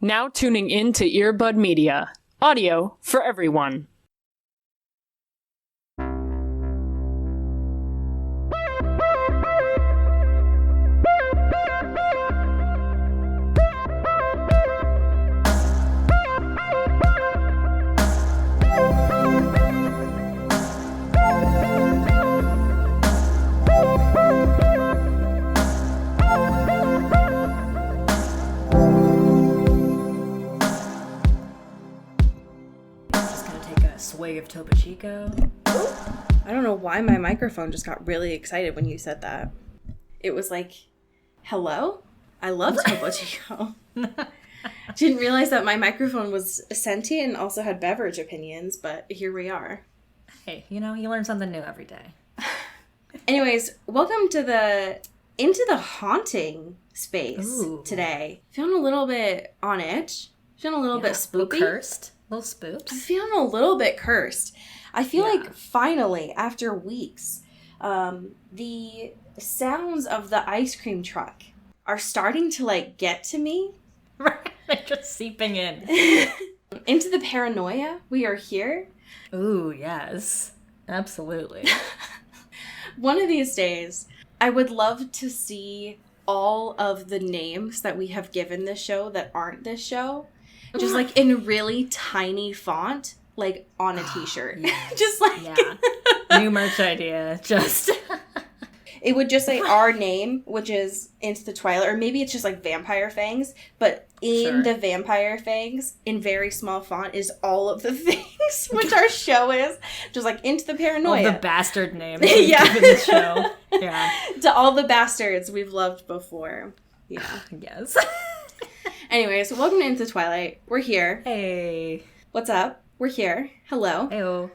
Now tuning in to Earbud Media. Audio for everyone. Swig of Topo Chico. I don't know why my microphone just got really excited when you said that. It was like, hello? I love Topo Chico. Didn't realize that my microphone was sentient and also had beverage opinions, but here we are. Hey, you learn something new every day. Anyways, welcome to Into the Haunting space today. Feeling a little bit on edge. Feeling a little bit spooky. Cursed. Little spooks. I'm feeling a little bit cursed. I feel like finally, after weeks, the sounds of the ice cream truck are starting to, get to me. Right. They're just seeping in. Into the paranoia. We are here. Ooh, yes. Absolutely. One of these days, I would love to see all of the names that we have given this show that aren't this show. Just, in really tiny font, on a t-shirt. Just, Yeah. New merch idea. Just... It would just say our name, which is Into the Twilight, or maybe it's just, Vampire Fangs, but in the Vampire Fangs, in very small font, is all of the things, which our show is. Just, Into the Paranoia. All the bastard names we've given the show. Yeah. To all the bastards we've loved before. Yeah. Yes. Anyways, welcome to Into the Twilight. We're here. Hey. What's up? We're here. Hello. Heyo.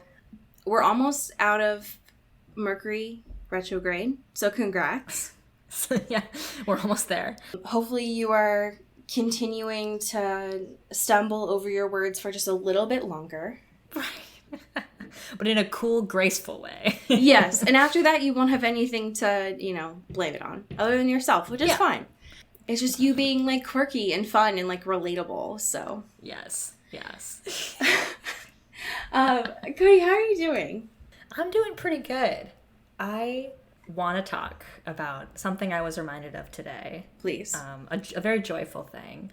We're almost out of Mercury retrograde, so congrats. Yeah, we're almost there. Hopefully you are continuing to stumble over your words for just a little bit longer. Right. But in a cool, graceful way. Yes, and after that you won't have anything to, blame it on, other than yourself, which is fine. It's just you being, quirky and fun and, relatable, so. Yes. Cody, how are you doing? I'm doing pretty good. I want to talk about something I was reminded of today. Please. A very joyful thing.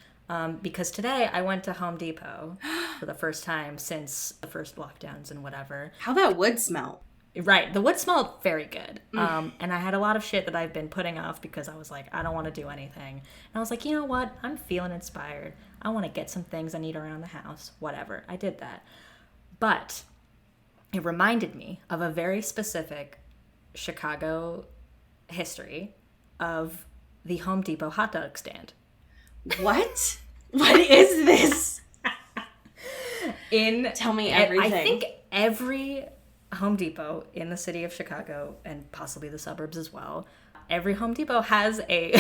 Because today I went to Home Depot for the first time since the first lockdowns and whatever. How that wood smell. Right. The wood smelled very good. And I had a lot of shit that I've been putting off because I was like, I don't want to do anything. And I was like, you know what? I'm feeling inspired. I want to get some things I need around the house. Whatever. I did that. But it reminded me of a very specific Chicago history of the Home Depot hot dog stand. What? What is this? Tell me everything. I think every Home Depot in the city of Chicago, and possibly the suburbs as well, every Home Depot has a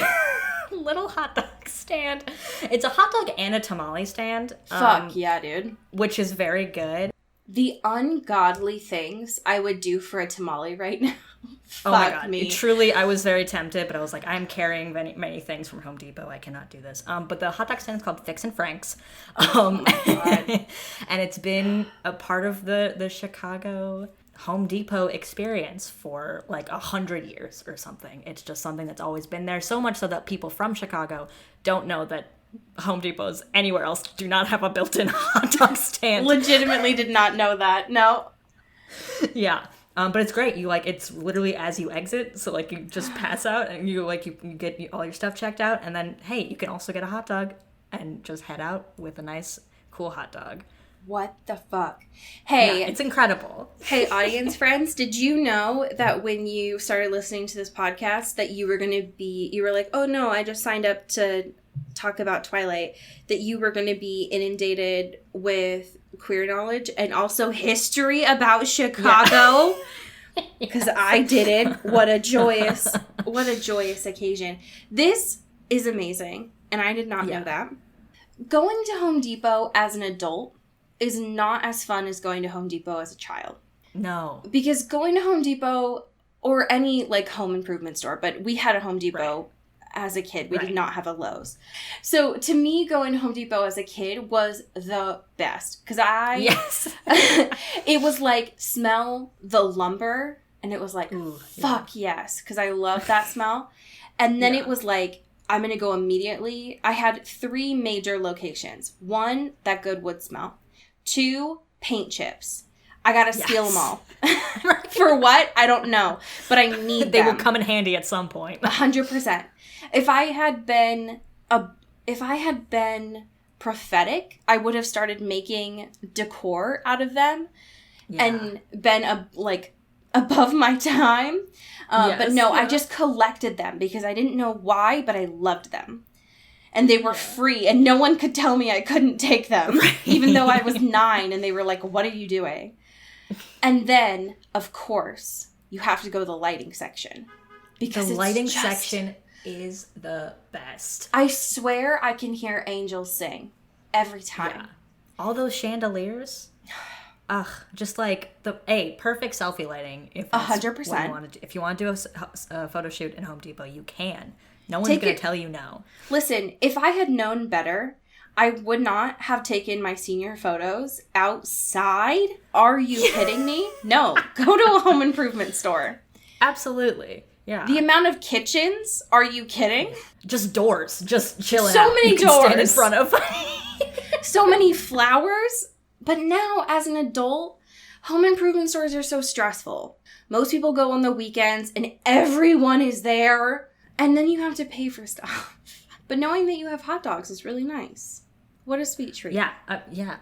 little hot dog stand. It's a hot dog and a tamale stand. Fuck yeah, dude. Which is very good. The ungodly things I would do for a tamale right now. Oh my God. Me. Truly, I was very tempted, but I was like, I'm carrying many things from Home Depot. I cannot do this. But the hot dog stand is called Fix and Frank's. Oh my God. And it's been a part of the Chicago Home Depot experience for 100 years or something. It's just something that's always been there, so much so that people from Chicago don't know that Home Depots anywhere else do not have a built-in hot dog stand. Legitimately did not know that. No. Yeah. But it's great. It's literally as you exit. So you just pass out and you get all your stuff checked out. And then, hey, you can also get a hot dog and just head out with a nice, cool hot dog. What the fuck? Hey. Yeah, it's incredible. Hey, audience friends, did you know that when you started listening to this podcast that you were like, oh no, I just signed up to talk about Twilight, that you were going to be inundated with queer knowledge and also history about Chicago? Because I didn't. What a joyous occasion. This is amazing, and I did not know that. Going to Home Depot as an adult is not as fun as going to Home Depot as a child. No. Because going to Home Depot, or any home improvement store, but we had a Home Depot as a kid. We did not have a Lowe's. So to me, going to Home Depot as a kid was the best. Because it was like, smell the lumber. And it was like, fuck yes. Because I love that smell. And then it was like, I'm going to go immediately. I had 3 major locations. 1, that Goodwood smell. 2, paint chips. I got to steal them all. For what? I don't know. But I need them. They will come in handy at some point. 100%. If I had been prophetic, I would have started making decor out of them and been above my time. But no, I just collected them because I didn't know why, but I loved them. And they were free, and no one could tell me I couldn't take them, even though I was 9, and they were like, what are you doing? And then, of course, you have to go to the lighting section. Because the lighting section is the best. I swear I can hear angels sing every time. Yeah. All those chandeliers. Ugh, just like perfect selfie lighting. If 100%. If you want to do a photo shoot at Home Depot, you can. No one's going to tell you no. Listen, if I had known better, I would not have taken my senior photos outside. Are you kidding me? No, go to a home improvement store. Absolutely. Yeah. The amount of kitchens, are you kidding? Just doors, just chilling so out. Many you can doors. Stand in front of. So many flowers. But now, as an adult, home improvement stores are so stressful. Most people go on the weekends and everyone is there. And then you have to pay for stuff. But knowing that you have hot dogs is really nice. What a sweet treat. Yeah,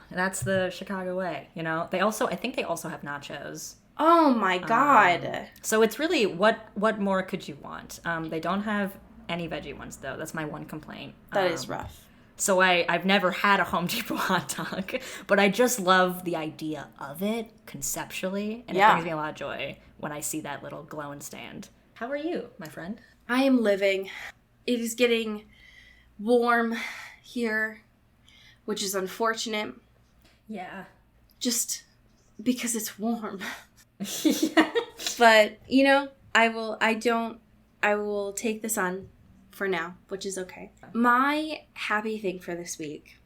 that's the Chicago way, you know? I think they also have nachos. Oh my God. So it's really, what more could you want? They don't have any veggie ones, though. That's my one complaint. That is rough. So I've never had a Home Depot hot dog, but I just love the idea of it conceptually, and it brings me a lot of joy when I see that little glowing stand. How are you, my friend? I am living. It is getting warm here, which is unfortunate. Yeah. Just because it's warm. But, you know, I will take the sun for now, which is okay. My happy thing for this week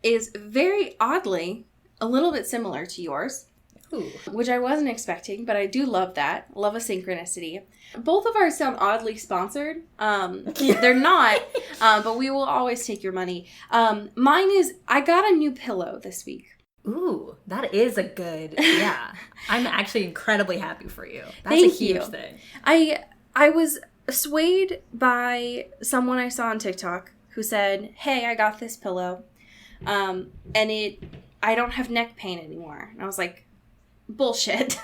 is very oddly a little bit similar to yours. Ooh. Which I wasn't expecting, but I do love that. Love a synchronicity. Both of ours sound oddly sponsored. They're not, but we will always take your money. Mine is, I got a new pillow this week. Ooh, that is a good, I'm actually incredibly happy for you. That's Thank a huge you. thing. I was swayed by someone I saw on TikTok who said, hey, I got this pillow, and I don't have neck pain anymore. And I was like, bullshit.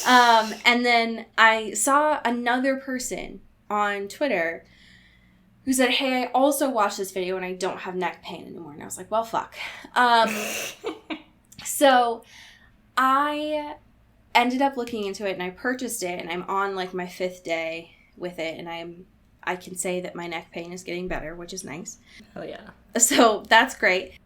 And then I saw another person on Twitter who said, hey, I also watched this video and I don't have neck pain anymore. And I was like, well, fuck. So I ended up looking into it and I purchased it, and I'm on like my 5th day with it, and I can say that my neck pain is getting better, which is nice. Oh yeah. So that's great.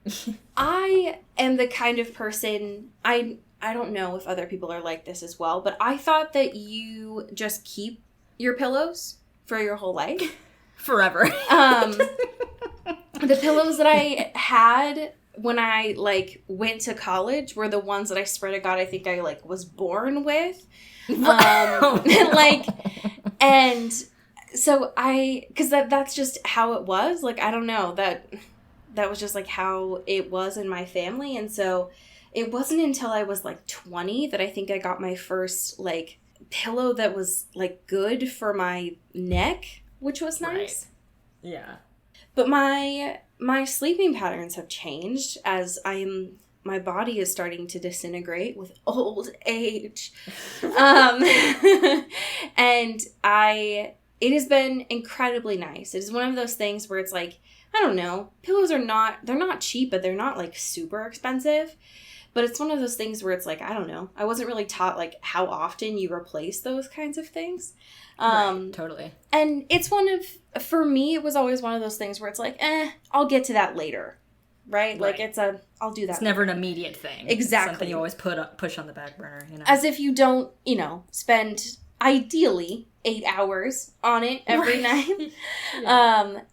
I am the kind of person, I don't know if other people are like this as well, but I thought that you just keep your pillows for your whole life. Forever. The pillows that I had when I went to college were the ones that I swear to God I think I was born with. And so because that's just how it was. I don't know, that was just how it was in my family. And so it wasn't until I was 20 that I think I got my first pillow that was good for my neck, which was nice. Right. Yeah. But my sleeping patterns have changed as my body is starting to disintegrate with old age. And it has been incredibly nice. It is one of those things where it's I don't know, pillows they're not cheap, but they're not super expensive. But it's one of those things where it's I don't know. I wasn't really taught how often you replace those kinds of things. Right, totally. And it's for me, it was always one of those things where it's I'll get to that later. Right? I'll do that. It's never an immediate thing. Exactly. It's something you always push on the back burner, you know. As if you don't, spend ideally 8 hours on it every night.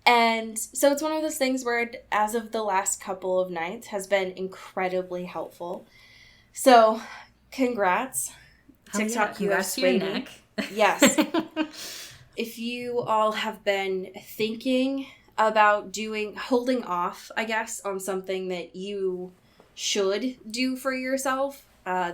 And so it's one of those things where it, as of the last couple of nights, has been incredibly helpful. So congrats. TikTok US waiting. Yes. If you all have been thinking about holding off, I guess, on something that you should do for yourself,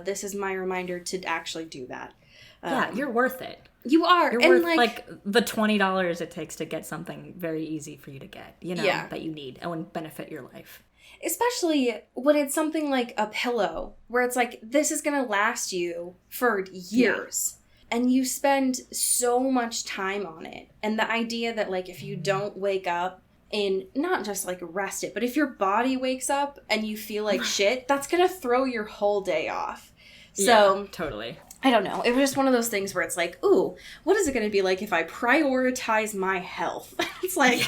this is my reminder to actually do that. Yeah, you're worth it. You are. You're worth, like, the $20 it takes to get something very easy for you to get, that you need and would benefit your life. Especially when it's something like a pillow, where it's like, this is going to last you for years. Yeah. And you spend so much time on it. And the idea that, like, if you don't wake up and not just, like, rest it, but if your body wakes up and you feel like shit, that's going to throw your whole day off. So, yeah, totally. I don't know. It was just one of those things where it's like, ooh, what is it going to be like if I prioritize my health? It's like,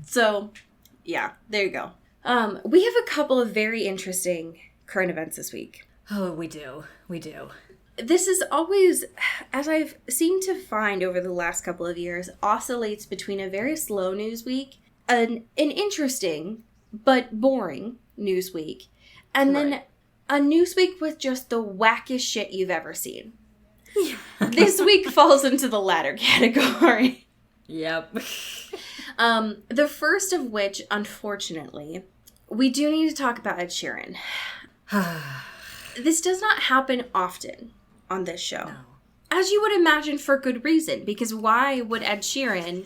so yeah, there you go. We have a couple of very interesting current events this week. Oh, we do. We do. This is always, as I've seemed to find over the last couple of years, oscillates between a very slow news week, an interesting but boring news week, and then a news week with just the wackest shit you've ever seen. This week falls into the latter category. Yep. The first of which, unfortunately, we do need to talk about Ed Sheeran. This does not happen often on this show. No. As you would imagine, for good reason, because why would Ed Sheeran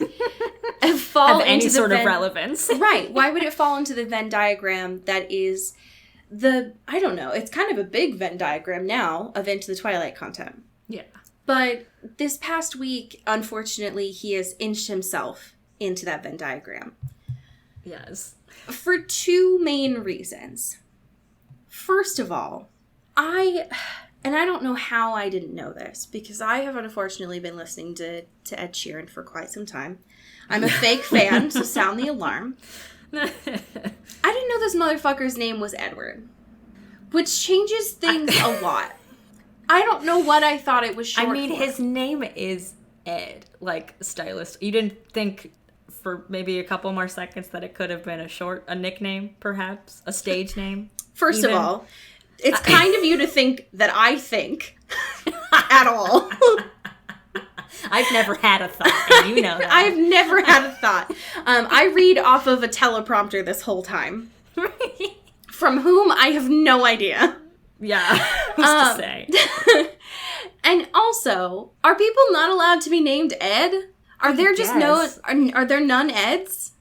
fall have any into sort of relevance? Right. Why would it fall into the Venn diagram that is I don't know, it's kind of a big Venn diagram now of Into the Twilight content. Yeah. But this past week, unfortunately, he has inched himself into that Venn diagram. Yes. For two main reasons. First of all, I don't know how I didn't know this, because I have unfortunately been listening to Ed Sheeran for quite some time. I'm a fake fan, so sound the alarm. I didn't know this motherfucker's name was Edward, which changes things a lot. I don't know what I thought it was short for. His name is Ed, like stylist. You didn't think for maybe a couple more seconds that it could have been a nickname, perhaps? A stage name? First of all, it's kind of you to think that I think at all. I've never had a thought, and you know that. I've never had a thought. I read off of a teleprompter this whole time. From whom I have no idea. Yeah, who's to say? And also, are people not allowed to be named Ed? Are there just are there none Eds?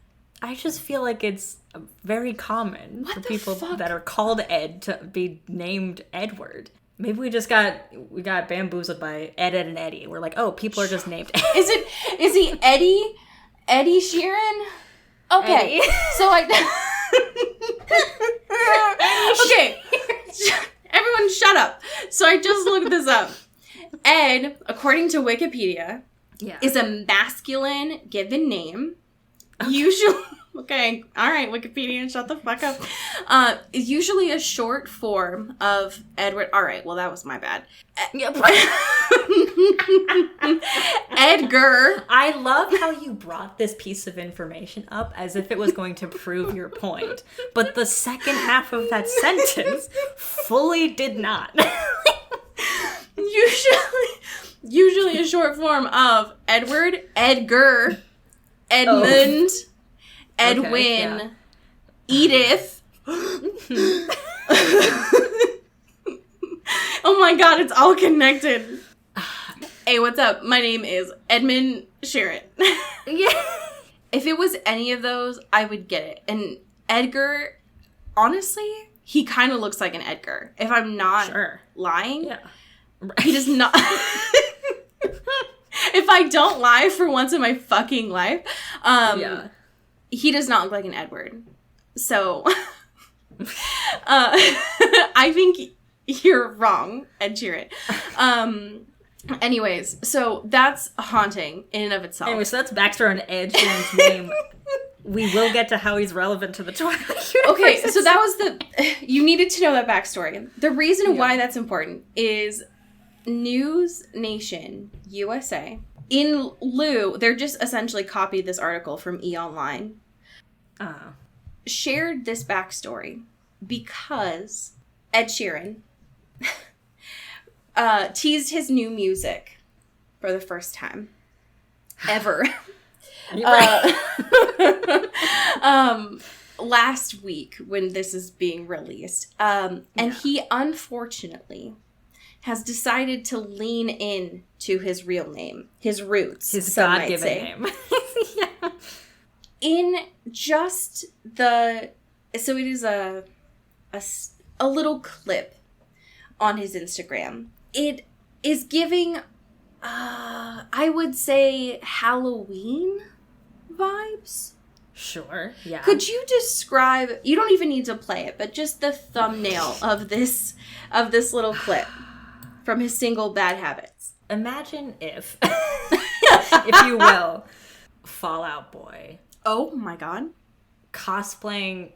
I just feel like it's very common for people that are called Ed to be named Edward. Maybe we got bamboozled by Ed and Eddie. We're like, oh, people are just named Ed. Is he Eddie? Eddie Sheeran? Okay. Eddie. So okay. Everyone shut up. So I just looked this up. Ed, according to Wikipedia, is a masculine given name. Okay. Usually, okay, all right, Wikipedia, shut the fuck up. Usually a short form of Edward. All right, well, that was my bad. Edgar. I love how you brought this piece of information up as if it was going to prove your point, but the second half of that sentence fully did not. Usually a short form of Edward, Edgar, Edmund, Edwin, Edith. Oh my god, it's all connected. Hey, what's up? My name is Edmund Sheeran. Yeah. If it was any of those, I would get it. And Edgar, honestly, he kind of looks like an Edgar. If I'm not lying. Yeah. He does not. If I don't lie for once in my fucking life, he does not look like an Edward. So, I think you're wrong, Ed Sheeran. Anyways, so that's haunting in and of itself. Anyway, so that's backstory on Ed Sheeran's name. We will get to how he's relevant to the Twilight universe. Okay, so that was you needed to know that backstory. The reason why that's important is News Nation USA, in lieu, they're just essentially copied this article from E! Online, shared this backstory because Ed Sheeran teased his new music for the first time ever. Last week when this is being released. And he unfortunately has decided to lean in to his real name, his roots, his God-given name. Yeah. In just the, so it is a little clip on his Instagram. It is giving, I would say, Halloween vibes. Sure, yeah. Could you describe, you don't even need to play it, but just the thumbnail of this little clip from his single Bad Habits. Imagine if you will, Fall Out Boy. Oh my god. Cosplaying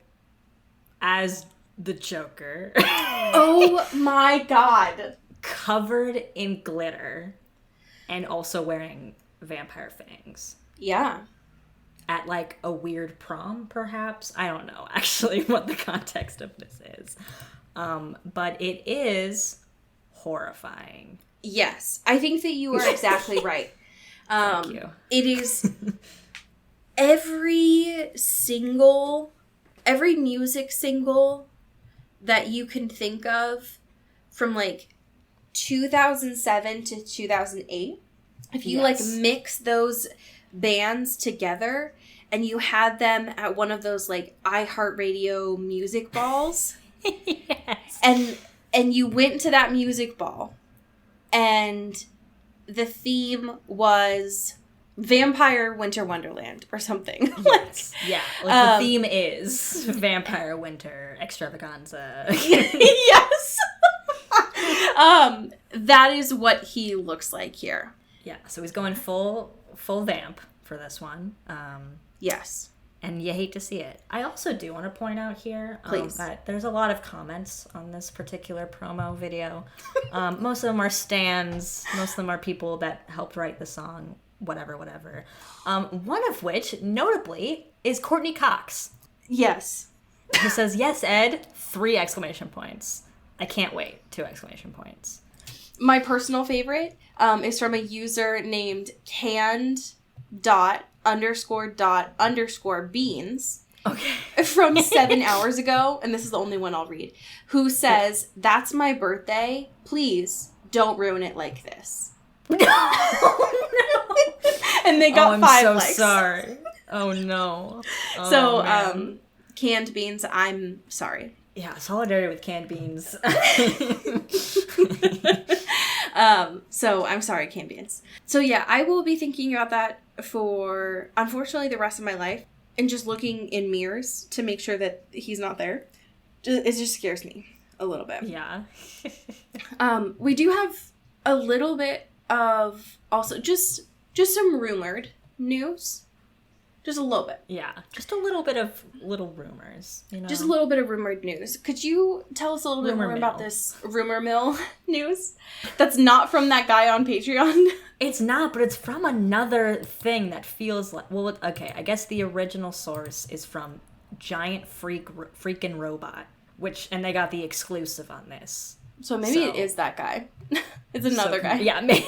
as the Joker. Oh my god. Covered in glitter and also wearing vampire fangs. Yeah. At like a weird prom, perhaps. I don't know actually what the context of this is. But it is horrifying. Yes. I think that you are exactly right. Thank you. It is every music single that you can think of from like 2007 to 2008. If you like mix those bands together and you had them at one of those like iHeartRadio music balls. Yes. And you went to that music ball and the theme was Vampire Winter Wonderland or something. Yes. Yeah. Like the theme is Vampire Winter Extravaganza. Yes. That is what he looks like here. Yeah. So he's going full vamp for this one. Yes. And you hate to see it. I also do want to point out here Please. that there's a lot of comments on this particular promo video. Most of them are stans. Most of them are people that helped write the song. Whatever. One of which, notably, is Courtney Cox. Yes. Who says, "Yes, Ed," 3 exclamation points. I can't wait, 2 exclamation points. My personal favorite is from a user named canned._._beans. Okay. From 7 hours ago, and this is the only one I'll read, who says, "That's my birthday. Please don't ruin it like this." No. And they got 5 I'm so likes. sorry. Oh no. Oh, So, man. Canned Beans, I'm sorry. Yeah, solidarity with canned beans. So I'm sorry, Canned Beans. So yeah, I will be thinking about that for, unfortunately, the rest of my life, and just looking in mirrors to make sure that he's not there. It just scares me a little bit. Yeah. We do have a little bit of also just some rumored news. Just a little bit. Yeah. Just a little bit of little rumors, you know? Just a little bit of rumored news. Could you tell us a little bit Rumor more mill. about this rumor mill news? That's not from that guy on Patreon. It's not, but it's from another thing that feels like... Well, okay, I guess the original source is from Giant Freaking Robot, and they got the exclusive on this. So maybe it is that guy. It's another guy. Yeah, maybe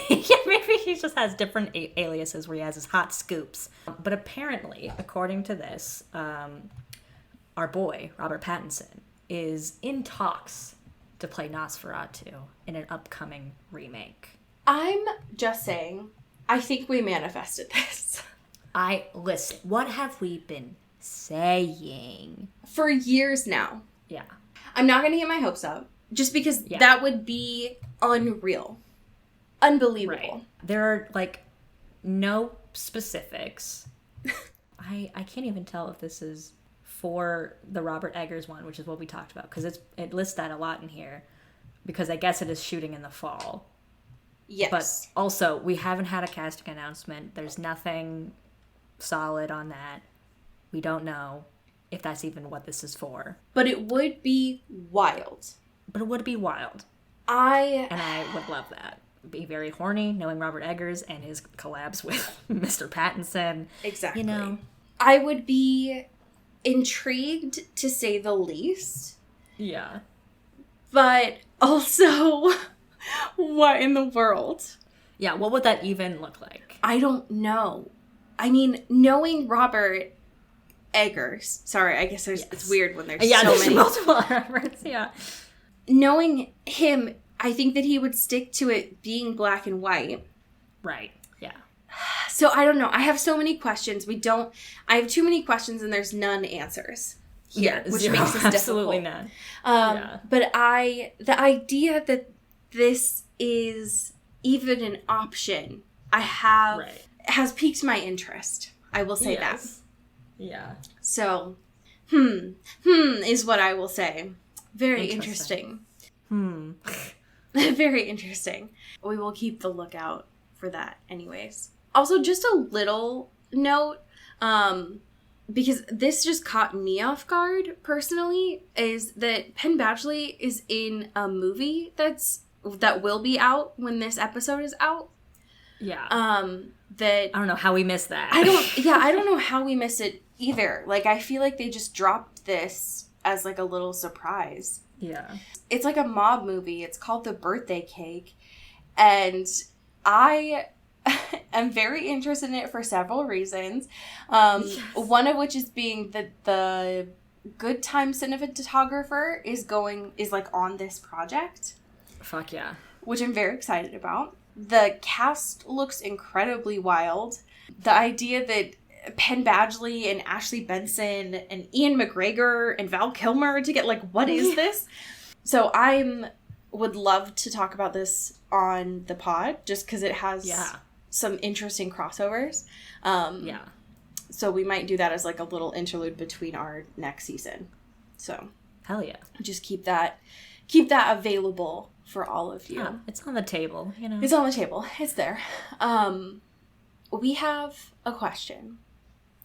he just has different aliases where he has his hot scoops. But apparently, according to this, our boy, Robert Pattinson, is in talks to play Nosferatu in an upcoming remake. I'm just saying, I think we manifested this. Listen, what have we been saying? For years now. Yeah. I'm not going to get my hopes up. Just because Yeah. that would be unreal. Unbelievable. Right. There are, like, no specifics. I can't even tell if this is for the Robert Eggers one, which is what we talked about, because it lists that a lot in here, because I guess it is shooting in the fall. Yes. But also, we haven't had a casting announcement. There's nothing solid on that. We don't know if that's even what this is for. But it would be wild. But it would be wild. I And I would love that. be very horny knowing Robert Eggers and his collabs with Mr. Pattinson. Exactly. You know? I would be intrigued, to say the least. Yeah. But also, what in the world? Yeah, what would that even look like? I don't know. I mean, knowing Robert Eggers. Sorry, I guess it's weird when there's so there's many. multiple references, yeah. Knowing him, I think that he would stick to it being black and white. Right, yeah. So I don't know. I have so many questions. I have too many questions and there's none answers here, which zero, makes this difficult. absolutely not. But the idea that this is even an option, has piqued my interest. I will say that. Yeah. So, is what I will say. Very interesting. Very interesting. We will keep the lookout for that anyways. Also, just a little note, because this just caught me off guard personally, is that Penn Badgley is in a movie that will be out when this episode is out. Yeah. That I don't know how we missed that. I don't know how we missed it either. Like, I feel like they just dropped this as like a little surprise. Yeah. It's like a mob movie. It's called The Birthday Cake. And I am very interested in it for several reasons. One of which is being that the Good Time cinematographer is like on this project. Fuck yeah. Which I'm very excited about. The cast looks incredibly wild. The idea that Penn Badgley and Ashley Benson and Ian McGregor and Val Kilmer to get like, what is this? So would love to talk about this on the pod just because it has some interesting crossovers. So we might do that as like a little interlude between our next season. So hell yeah. Just keep that available for all of you. Yeah, it's on the table, you know. It's on the table. It's there. We have a question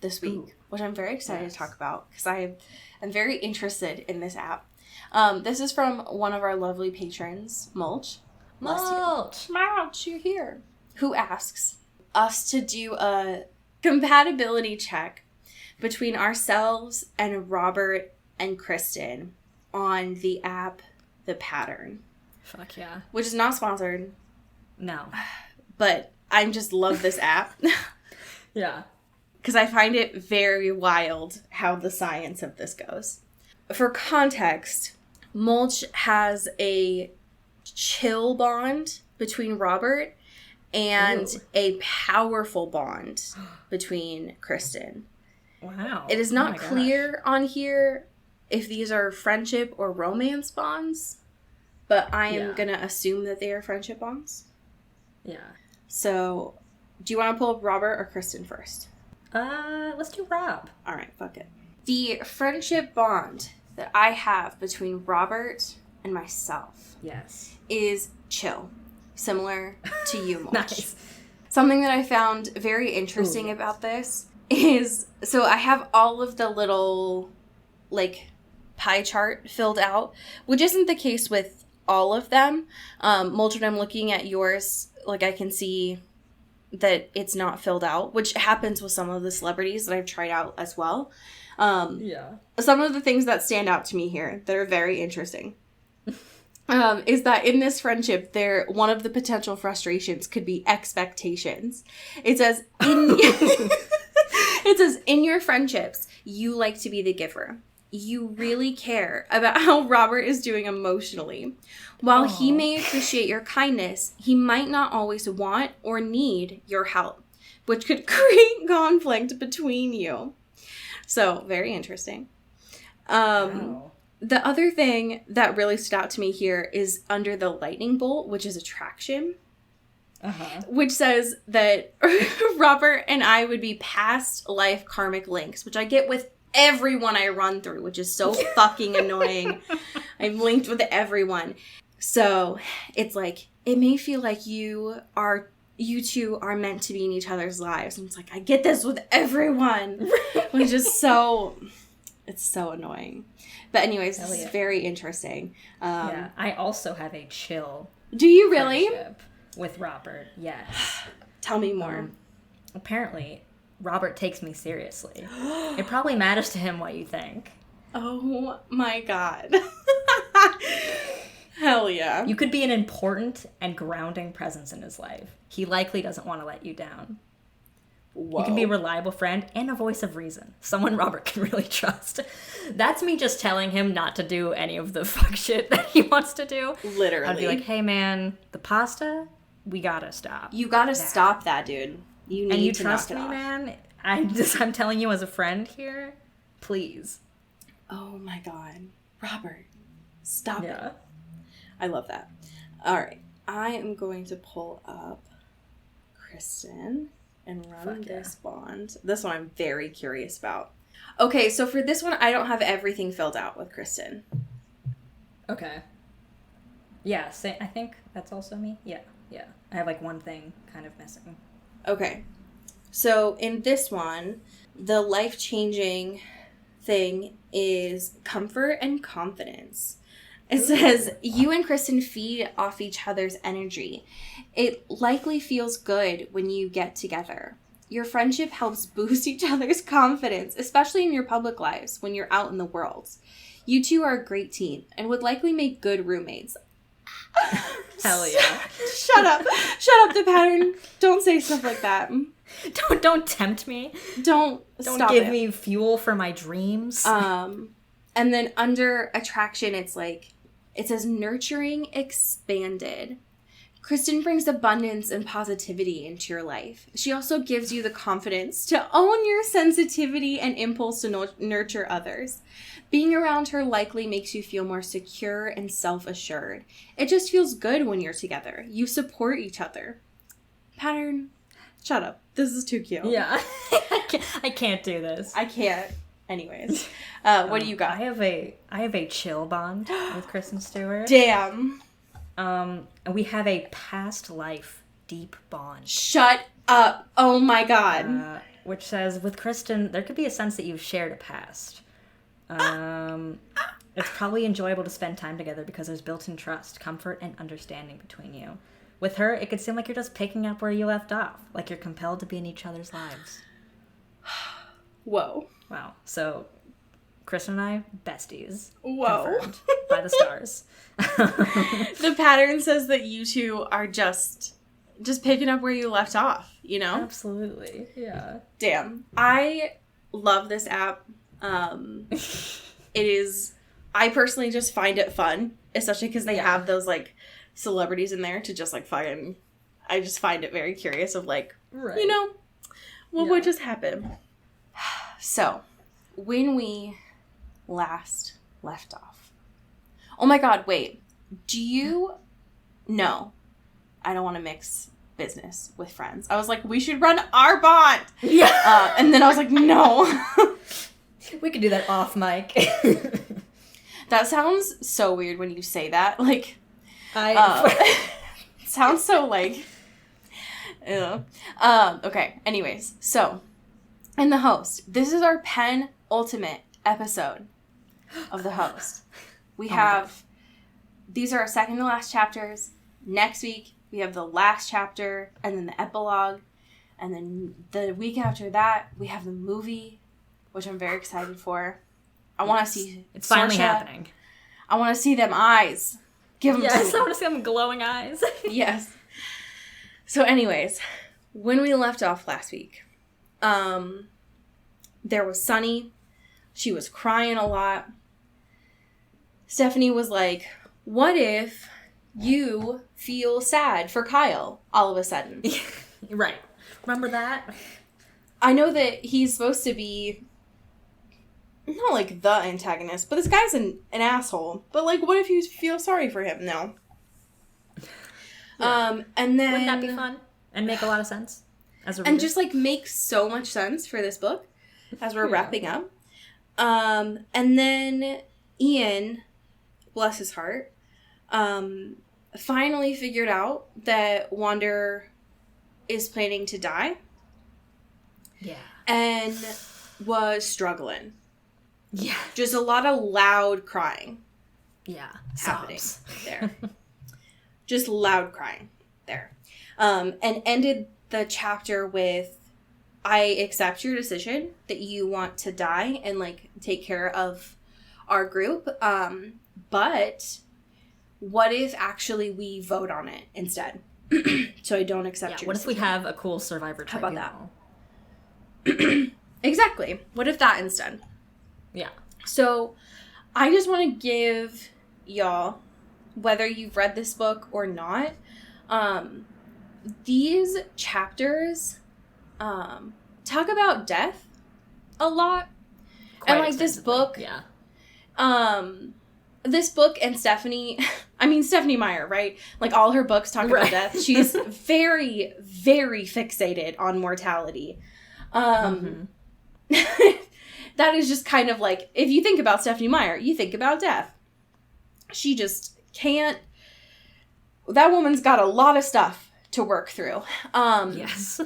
this week, which I'm very excited to talk about because I am very interested in this app. This is from one of our lovely patrons, Mulch. Mulch, you're here. Who asks us to do a compatibility check between ourselves and Robert and Kristen on the app The Pattern. Fuck yeah. Which is not sponsored. No. But I just love this app. Yeah. Because I find it very wild how the science of this goes. For context, Mulch has a chill bond between Robert and a powerful bond between Kristen. Wow. It is not clear on here if these are friendship or romance bonds, but I am going to assume that they are friendship bonds. Yeah. So, do you want to pull up Robert or Kristen first? Let's do Rob. All right, fuck it. The friendship bond that I have between Robert and myself is chill, similar to you, Mulch. Nice. Something that I found very interesting about this is, so I have all of the little, like, pie chart filled out, which isn't the case with all of them. Mulch, when I'm looking at yours, like, I can see that it's not filled out, which happens with some of the celebrities that I've tried out as well. Some of the things that stand out to me here that are very interesting is that in this friendship, one of the potential frustrations could be expectations. It says, in your friendships, you like to be the giver. You really care about how Robert is doing emotionally. While he may appreciate your kindness, he might not always want or need your help, which could create conflict between you. So, very interesting. The other thing that really stood out to me here is under the lightning bolt, which is attraction, which says that Robert and I would be past life karmic links, which I get with everyone I run through, which is so fucking annoying. I'm linked with everyone. So it's like, it may feel like you two are meant to be in each other's lives. And it's like, I get this with everyone, which is it's so annoying. But anyways, this is very interesting. I also have a chill. Do you really? Friendship. with Robert, yes. Tell me more. Apparently, Robert takes me seriously. It probably matters to him what you think. Oh my god. Hell yeah. You could be an important and grounding presence in his life. He likely doesn't want to let you down. Whoa. You can be a reliable friend and a voice of reason. Someone Robert can really trust. That's me just telling him not to do any of the fuck shit that he wants to do. Literally. I'd be like, hey man, the pasta, we gotta stop. You gotta stop that, dude. You need and you to trust knock it me, off. man? I'm telling you as a friend here, please. Oh my god. Robert, stop it. Yeah. I love that. All right. I am going to pull up Kristen and run this bond. This one I'm very curious about. Okay, so for this one, I don't have everything filled out with Kristen. Okay. Yeah, I think that's also me. Yeah. I have like one thing kind of missing. Okay. So in this one, the life-changing thing is comfort and confidence. It says, you and Kristen feed off each other's energy. It likely feels good when you get together. Your friendship helps boost each other's confidence, especially in your public lives when you're out in the world. You two are a great team and would likely make good roommates. Hell yeah. Shut up. Shut up, the pattern. Don't say stuff like that. Don't tempt me. Don't stop give it. me fuel for my dreams. And then under attraction, it's like, it says nurturing expanded. Kristen brings abundance and positivity into your life. She also gives you the confidence to own your sensitivity and impulse to nurture others. Being around her likely makes you feel more secure and self-assured. It just feels good when you're together. You support each other. Pattern, shut up. This is too cute. Yeah. I can't do this. I can't. Anyways, what do you got? I have a chill bond with Kristen Stewart. Damn. And we have a past life deep bond. Shut up. Oh my god. Which says, with Kristen, there could be a sense that you've shared a past. It's probably enjoyable to spend time together because there's built-in trust, comfort, and understanding between you. With her, it could seem like you're just picking up where you left off, like you're compelled to be in each other's lives. Whoa. Wow. So, Kristen and I, besties. Whoa. Confirmed by the stars. The pattern says that you two are just picking up where you left off, you know? Absolutely. Yeah. Damn. I love this app. I personally just find it fun, especially because they have those, like, celebrities in there to just, like, fucking... I just find it very curious of, like, you know, what would just happen? So, when we last left off... Oh my god, wait. Do you... No. I don't want to mix business with friends. I was like, we should run our bond! Yeah. And then I was like, no. We could do that off mic. That sounds so weird when you say that. Like, I it sounds so like, ew. Okay, anyways, so, in the host, this is our penultimate episode of the host. We have, these are our second to last chapters. Next week, we have the last chapter, and then the epilogue, and then the week after that, we have the movie, which I'm very excited for. I want to see it's finally Saoirse. happening. I want to see them eyes. Give them Yes, to I me. want to see them glowing eyes. Yes. So anyways, when we left off last week, there was Sunny. She was crying a lot. Stephanie was like, what if you feel sad for Kyle all of a sudden? Right. Remember that? I know that he's supposed to be not like the antagonist, but this guy's an asshole. But like, what if you feel sorry for him? No. Yeah. And then Wouldn't that be fun? And make a lot of sense? As a and reader? just like makes so much sense for this book as we're wrapping up. And then Ian, bless his heart, finally figured out that Wander is planning to die. Yeah. And was struggling. Yeah. Just a lot of loud crying Yeah. happening Sobs. there. Just loud crying. there. And ended the chapter with, I accept your decision that you want to die and, like, take care of our group. But what if actually we vote on it instead? So I don't accept your what decision. if we have a cool Survivor tribunal? How about that? Exactly. What if that instead? Yeah. So I just want to give y'all, whether you've read this book or not, these chapters talk about death a lot. Quite and, like, this book, this book and Stephenie Meyer, right? Like, all her books talk about death. She's very, very fixated on mortality. That is just kind of like, if you think about Stephenie Meyer, you think about death. She just can't, that woman's got a lot of stuff to work through. Yes.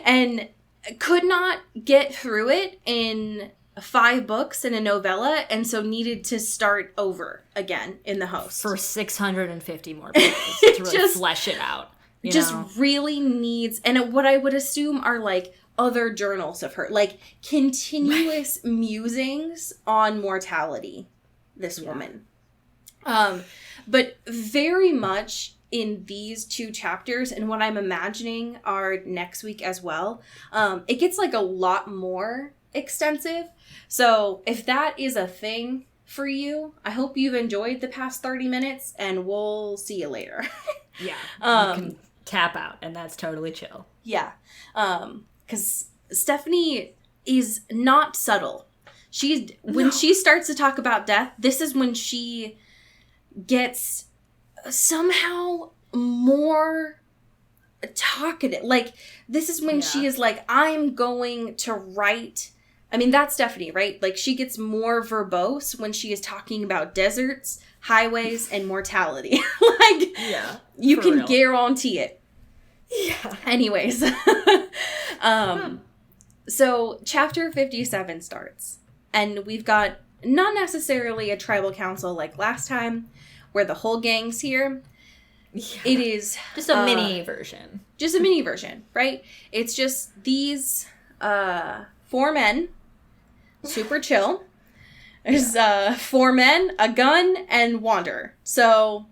And could not get through it in 5 books in a novella, and so needed to start over again in the host. For 650 more pages to really flesh it out. You know? Really needs, and what I would assume are, like, other journals of her, like, continuous musings on mortality, this woman. But very much in these 2 chapters, and what I'm imagining are next week as well, it gets, like, a lot more extensive. So if that is a thing for you, I hope you've enjoyed the past 30 minutes, and we'll see you later. You can tap out, and that's totally chill. Yeah. Because Stephenie is not subtle. When she starts to talk about death, this is when she gets somehow more talkative. Like, this is when she is like, I'm going to write. I mean, that's Stephenie, right? Like, she gets more verbose when she is talking about deserts, highways, and mortality. Like, you can guarantee it. Yeah. Anyways. So chapter 57 starts, and we've got not necessarily a tribal council like last time, where the whole gang's here. Yeah. It is just a mini version. Just a mini version, right? It's just these 4 men, super chill. There's 4 men, a gun, and Wander. So,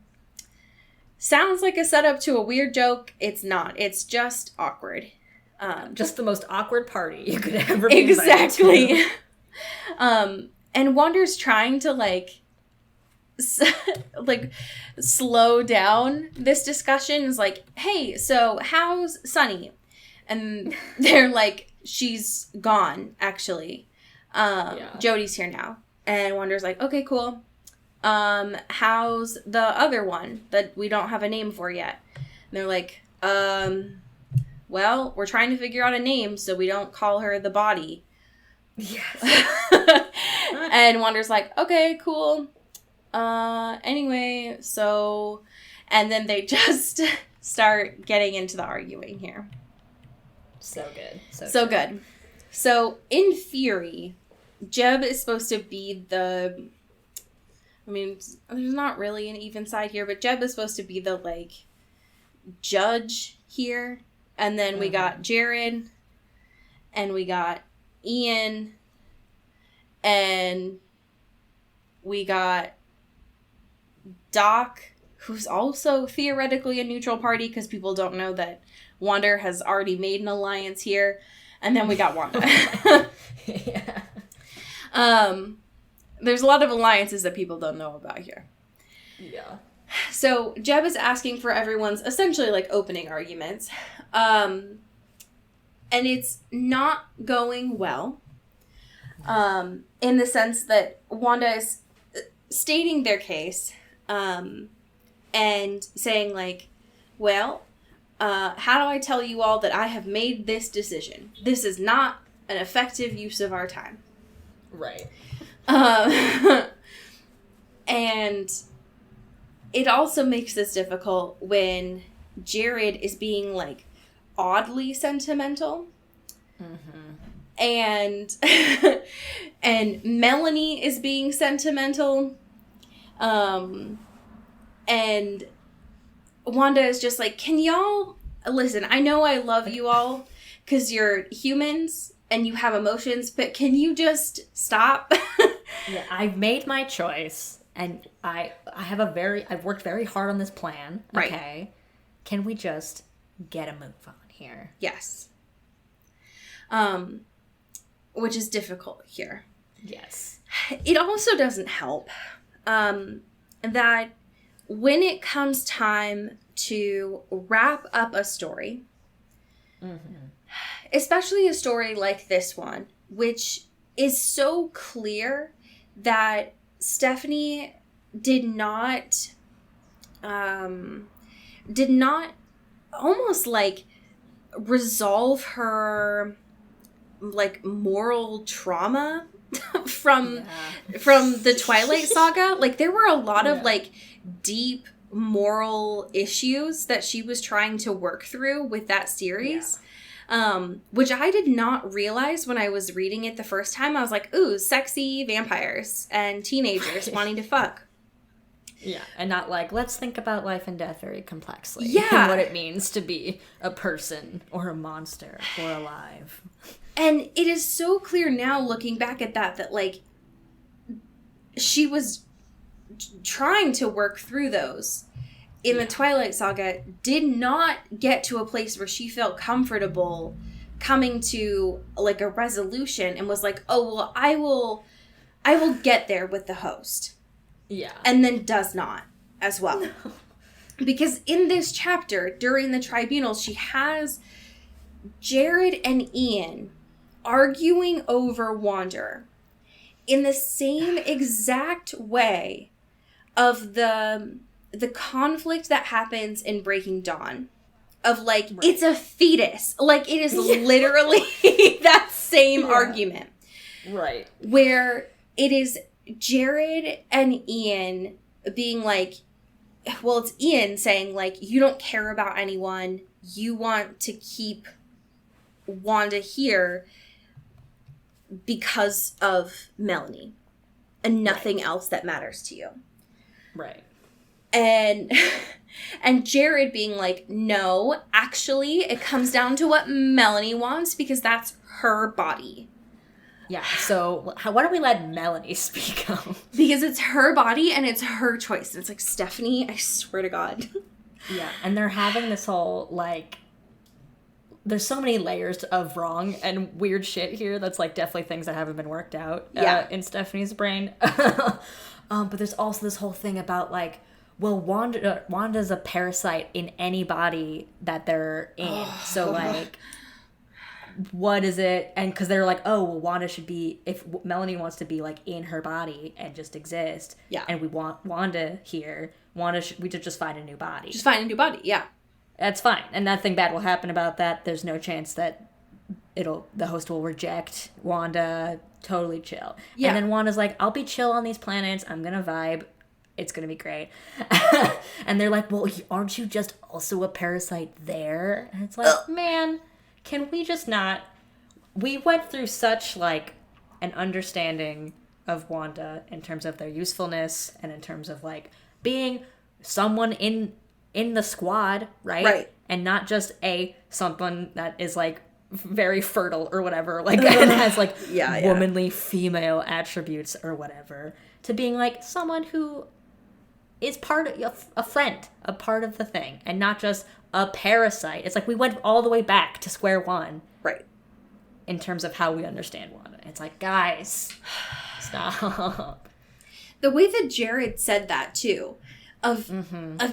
sounds like a setup to a weird joke. It's not. It's just awkward. Just the most awkward party you could ever be exactly. invited to. And Wander's trying to, like, slow down this discussion. Is like, hey, so how's Sunny? And they're like, she's gone, actually. Jody's here now. And Wander's like, okay, cool. How's the other one that we don't have a name for yet? And they're like, well, we're trying to figure out a name so we don't call her the body. Yes. And Wander's like, okay, cool. Anyway, so, and then they just start getting into the arguing here. So good. So good. So, in theory, Jeb is supposed to be the, I mean, there's not really an even side here, but Jeb is supposed to be the, like, judge here. And then we got Jared, and we got Ian, and we got Doc, who's also theoretically a neutral party because people don't know that Wander has already made an alliance here. And then we got Wanda. Yeah. There's a lot of alliances that people don't know about here. Yeah. So Jeb is asking for everyone's essentially, like, opening arguments. And it's not going well. In the sense that Wanda is stating their case, and saying, like, well, how do I tell you all that I have made this decision? This is not an effective use of our time. Right. And it also makes this difficult when Jared is being, like, oddly sentimental. And and Melanie is being sentimental. And Wanda is just like, can y'all listen? I know I love you all because you're humans and you have emotions, but can you just stop? Yeah, I've made my choice, and I've worked very hard on this plan. Right. Okay, can we just get a move on here? Yes. Which is difficult here. Yes. It also doesn't help that when it comes time to wrap up a story, especially a story like this one, which is so clear that Stephanie did not almost like resolve her like moral trauma from the Twilight Saga. Like there were a lot of like deep moral issues that she was trying to work through with that series. Which I did not realize when I was reading it the first time. I was like, ooh, sexy vampires and teenagers wanting to fuck. Yeah, and not like, let's think about life and death very complexly. Yeah. And what it means to be a person or a monster or alive. And it is so clear now looking back at that like she was trying to work through those in the Twilight Saga, did not get to a place where she felt comfortable coming to like a resolution and was like, oh, well, I will get there with the host. Yeah. And then does not as well. Because in this chapter, during the tribunal, she has Jared and Ian arguing over Wander in the same exact way of the conflict that happens in Breaking Dawn. Of like, it's a fetus. Like, it is literally that same argument. Right. Where it is Jared and Ian being like, well, it's Ian saying, like, you don't care about anyone. You want to keep Wanda here because of Melanie and nothing else that matters to you. Right. And Jared being like, no, actually, it comes down to what Melanie wants because that's her body. Yeah, so why don't we let Melanie speak up? Because it's her body and it's her choice. And it's like, Stephanie, I swear to God. Yeah, and they're having this whole, like, there's so many layers of wrong and weird shit here that's, like, definitely things that haven't been worked out in Stephanie's brain. But there's also this whole thing about, like, well, Wanda's a parasite in any body that they're in. So, like, what is it? And because they're like, oh, well, Wanda should be, if Melanie wants to be, like, in her body and just exist, and we want Wanda here, we should just find a new body. Just find a new body, yeah. That's fine. And nothing bad will happen about that. There's no chance that the host will reject Wanda. Totally chill. Yeah. And then Wanda's like, I'll be chill on these planets. I'm going to vibe. It's going to be great. And they're like, well, aren't you just also a parasite there? And it's like, man, can we just not? We went through such, like, an understanding of Wanda in terms of their usefulness and in terms of, like, being someone in the squad, right? Right. And not just someone that is, like, very fertile or whatever, like, and has, like, womanly female attributes or whatever, to being, like, someone who is part of a friend, a part of the thing, and not just a parasite. It's like we went all the way back to square one. Right. In terms of how we understand Wanda. It's like, guys, stop. The way that Jared said that, too, of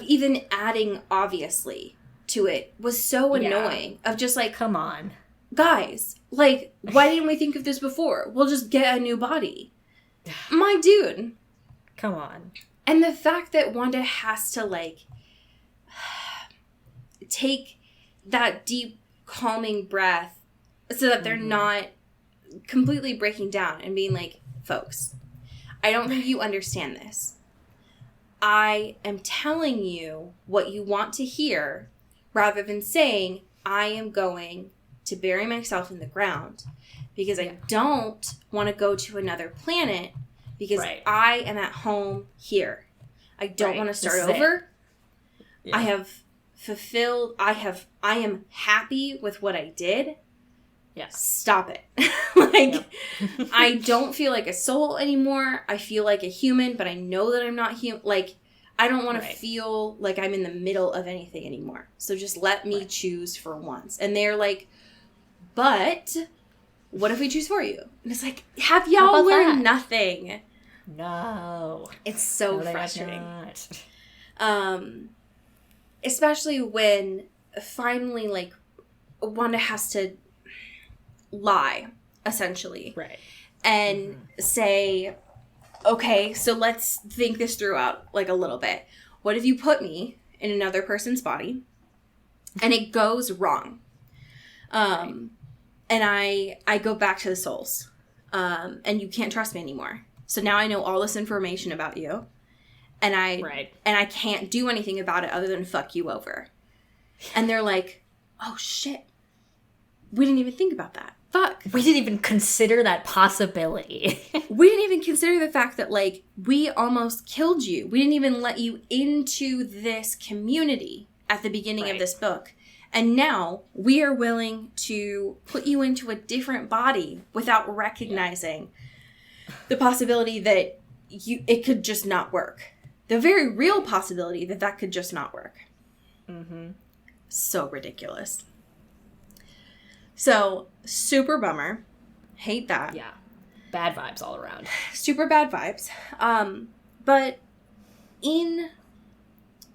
even adding obviously to it was so annoying. Of just like, come on. Guys, like, why didn't we think of this before? We'll just get a new body. My dude. Come on. And the fact that Wanda has to, like, take that deep, calming breath so that they're not completely breaking down and being like, folks, I don't think you understand this. I am telling you what you want to hear rather than saying, I am going to bury myself in the ground because I don't want to go to another planet because I am at home here. I don't want to start over. Yeah. I have fulfilled. I am happy with what I did. Yes. Stop it. Like, I don't feel like a soul anymore. I feel like a human, but I know that I'm not human. Like, I don't want to feel like I'm in the middle of anything anymore. So just let me choose for once. And they're like, but what if we choose for you? And it's like, have y'all learned nothing? No. It's so frustrating. Especially when finally, like, Wanda has to lie, essentially. Right. And say, okay, so let's think this through out, like, a little bit. What if you put me in another person's body and it goes wrong? And I go back to the souls. And you can't trust me anymore. So now I know all this information about you. And I can't do anything about it other than fuck you over. And they're like, oh shit. We didn't even think about that. Fuck. We didn't even consider that possibility. We didn't even consider the fact that, like, we almost killed you. We didn't even let you into this community at the beginning of this book. And now we are willing to put you into a different body without recognizing the possibility that it could just not work. The very real possibility that that could just not work. Mm-hmm. So ridiculous. So, super bummer. Hate that. Yeah. Bad vibes all around. Super bad vibes. But in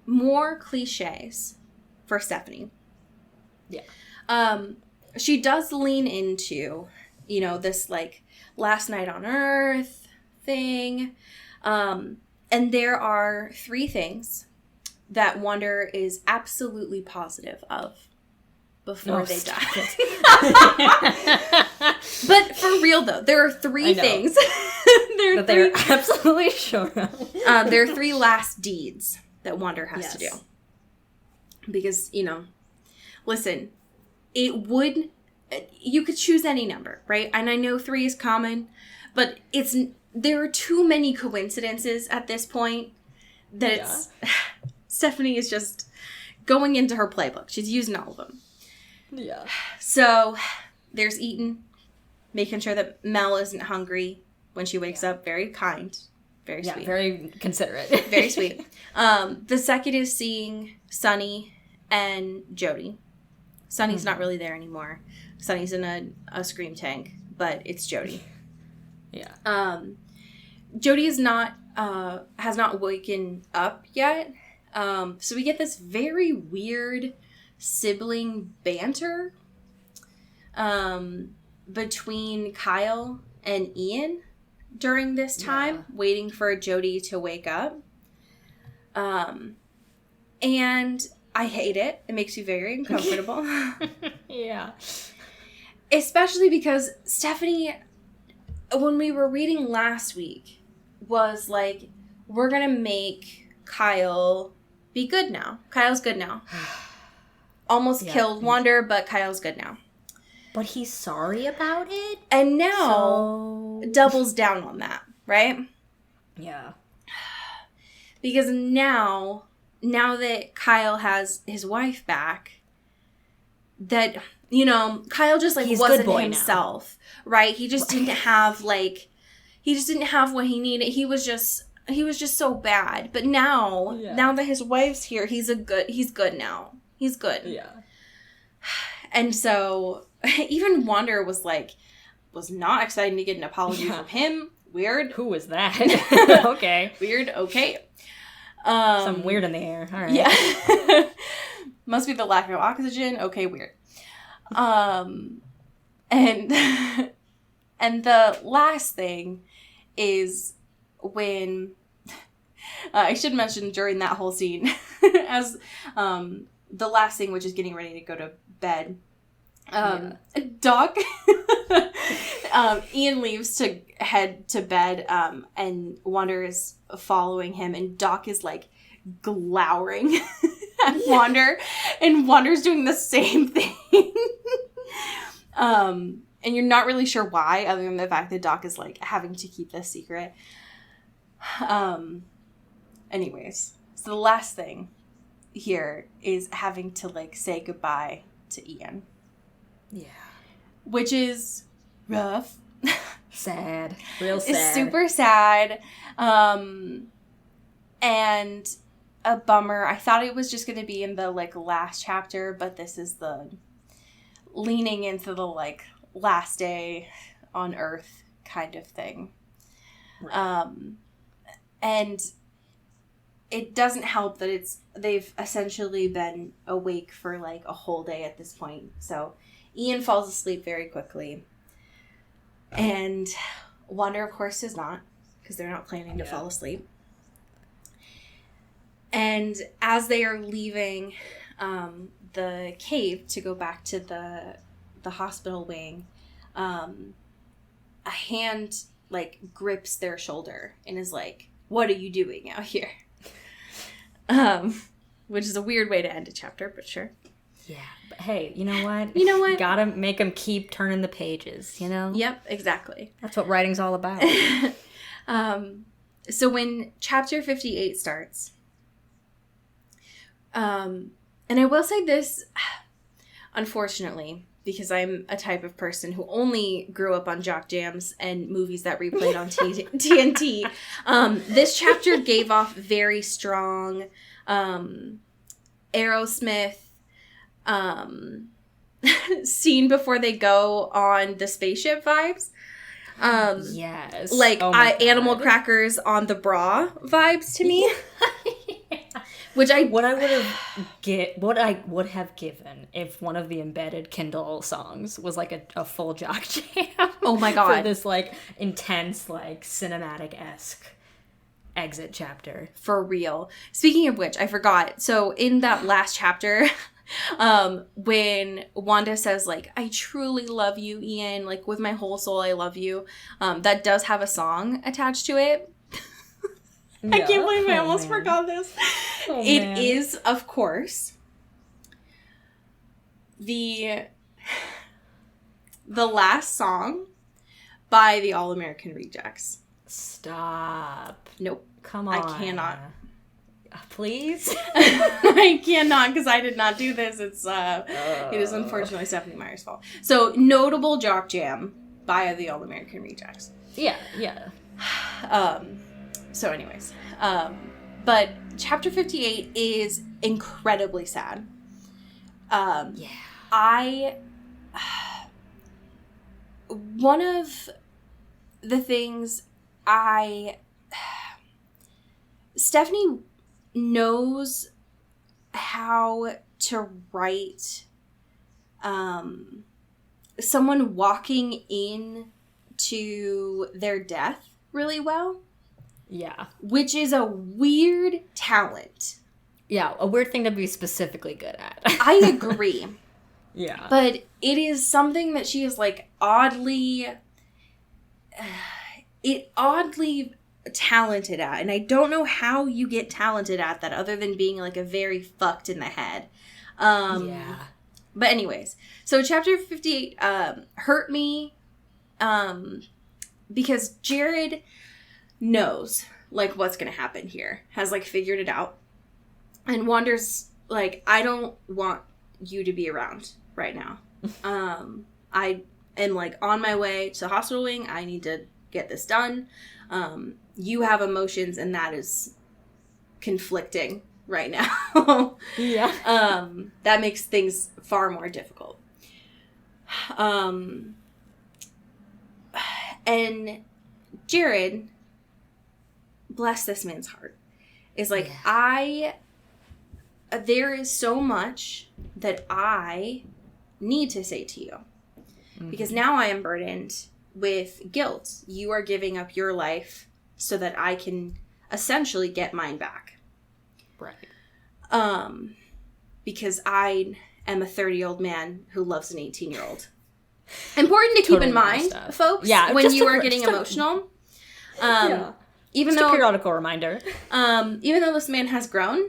more cliches for Stephanie. Yeah. She does lean into, you know, this, like, last night on Earth thing. And there are 3 things that Wonder is absolutely positive of before they die. But for real, though, there are 3 things. They're absolutely sure of. There are 3 last deeds that Wonder has to do. Because, you know, listen, you could choose any number, right? And I know 3 is common, but there are too many coincidences at this point that Stephanie is just going into her playbook. She's using all of them. Yeah. So there's Eaton, making sure that Mel isn't hungry when she wakes up. Very kind. Very sweet. Very considerate. Very sweet. The second is seeing Sunny and Jody. Sunny's not really there anymore. Sunny's in a scream tank, but it's Jody. Yeah. Jody has not waken up yet. So we get this very weird sibling banter between Kyle and Ian during this time, waiting for Jody to wake up. And I hate it. It makes me very uncomfortable. Yeah. Especially because Stephanie, when we were reading last week, was like, we're going to make Kyle be good now. Kyle's good now. Almost killed Wanda, but Kyle's good now. But he's sorry about it? And now doubles down on that, right? Yeah. Because now that Kyle has his wife back, that, you know, Kyle just, like, wasn't himself, right? He just didn't have, like, what he needed. He was just so bad. But now that his wife's here, he's good now. He's good. Yeah. And so even Wanda was not excited to get an apology from him. Weird. Who was that? Okay. Weird. Okay. Some weird in the air. All right. Yeah. Must be the lack of oxygen. Okay, weird. And the last thing is when I should mention during that whole scene as the last thing, which is getting ready to go to bed. Doc, Ian leaves to head to bed, and Wanda is following him, and Doc is, like, glowering at Wanda, and Wanda's doing the same thing. And you're not really sure why, other than the fact that Doc is, like, having to keep this secret. Anyways, so the last thing here is having to, like, say goodbye to Ian. Yeah. Which is rough. Sad. Real sad. It's super sad. And a bummer. I thought it was just going to be in the, like, last chapter, but this is the leaning into the, like, last day on Earth kind of thing. Right. And it doesn't help that they've essentially been awake for, like, a whole day at this point. So Ian falls asleep very quickly. And Wanda, of course, does not, because they're not planning to fall asleep. And as they are leaving the cave to go back to the hospital wing, a hand, like, grips their shoulder and is like, "What are you doing out here?" Which is a weird way to end a chapter, but sure. Yeah, but hey, you know what? You know what? Gotta make them keep turning the pages, you know? Yep, exactly. That's what writing's all about. So when chapter 58 starts, and I will say this, unfortunately, because I'm a type of person who only grew up on jock jams and movies that replayed on TNT, this chapter gave off very strong Aerosmith scene before they go on the spaceship vibes. Yes. Like animal crackers on the bra vibes to me. What I would have given if one of the embedded Kindle songs was like a full jock jam. Oh my god. For this like intense, like cinematic-esque exit chapter. For real. Speaking of which, I forgot. So in that last chapter, when Wanda says, like, "I truly love you, Ian, like, with my whole soul, I love you," that does have a song attached to it. Yeah. I can't believe I almost forgot this. It is, of course, the last song by the All American Rejects. Stop. Nope. Come on. I cannot. Please? I cannot, because I did not do this. It is unfortunately Stephanie Meyer's fault. So, notable jock jam by the All American Rejects. Yeah. So anyways, but chapter 58 is incredibly sad. One of the things Stephanie knows how to write someone walking in to their death really well. Yeah. Which is a weird talent. Yeah, a weird thing to be specifically good at. I agree. Yeah. But it is something that she is, like, oddly talented at. And I don't know how you get talented at that other than being, like, a very fucked in the head. Yeah. But anyways, so chapter 58 hurt me because Jared knows, like, what's gonna happen here, has, like, figured it out, and Wanda's like, "I don't want you to be around right now. I am, like, on my way to the hospital wing. I need to get this done. You have emotions, and that is conflicting right now." Yeah. That makes things far more difficult. And Jared, bless this man's heart, is like, there is so much that I need to say to you. Mm-hmm. Because now I am burdened with guilt. You are giving up your life so that I can essentially get mine back. Right. Because I am a 30-year-old man who loves an 18-year-old. Important to keep in mind, folks, when you are getting emotional. Even though a periodical reminder. Even though this man has grown,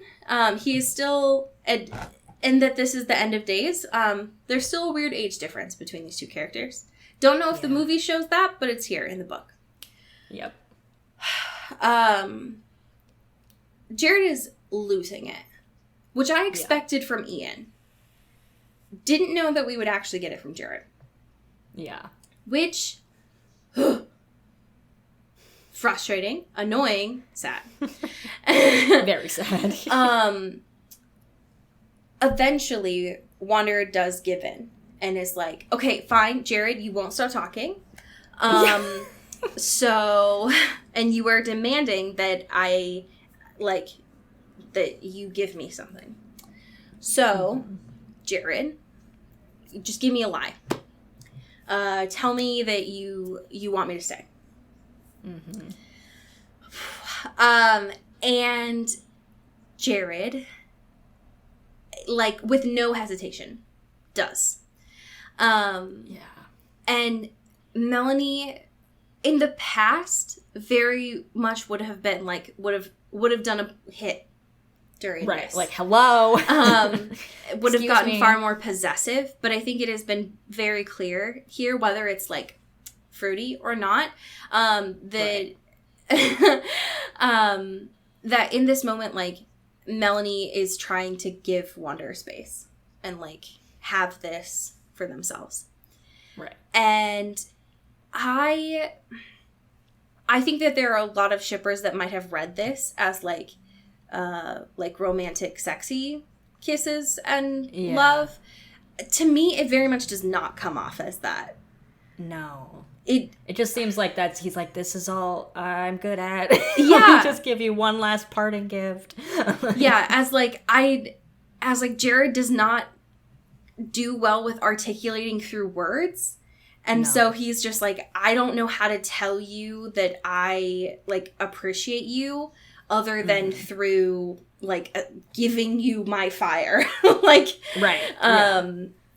he is still, and that this is the end of days, there's still a weird age difference between these two characters. Don't know if the movie shows that, but it's here in the book. Yep. Jared is losing it which I expected from Ian. Didn't know that we would actually get it from Jared. Yeah. Which, frustrating, annoying, sad. Very sad. Eventually, Wanderer does give in and is like, okay, fine, Jared, you won't start talking. So, and you are demanding that that you give me something. So, Jared, just give me a lie. Tell me that you want me to stay. Mm-hmm. And Jared, like, with no hesitation, does. And Melanie, in the past, very much would have been, like, would have done a hit during this. Like, hello. Would have gotten far more possessive, but I think it has been very clear here, whether it's, like, fruity or not, that that in this moment, like, Melanie is trying to give Wanderer space and, like, have this for themselves. Right. And I think that there are a lot of shippers that might have read this as, like romantic, sexy kisses and love. To me, it very much does not come off as that. No. It just seems like he's like, this is all I'm good at. Yeah. Let me just give you one last parting gift. Yeah, as Jared does not do well with articulating through words. And so he's just like, I don't know how to tell you that I, like, appreciate you other than through, like, giving you my fire. Like, right.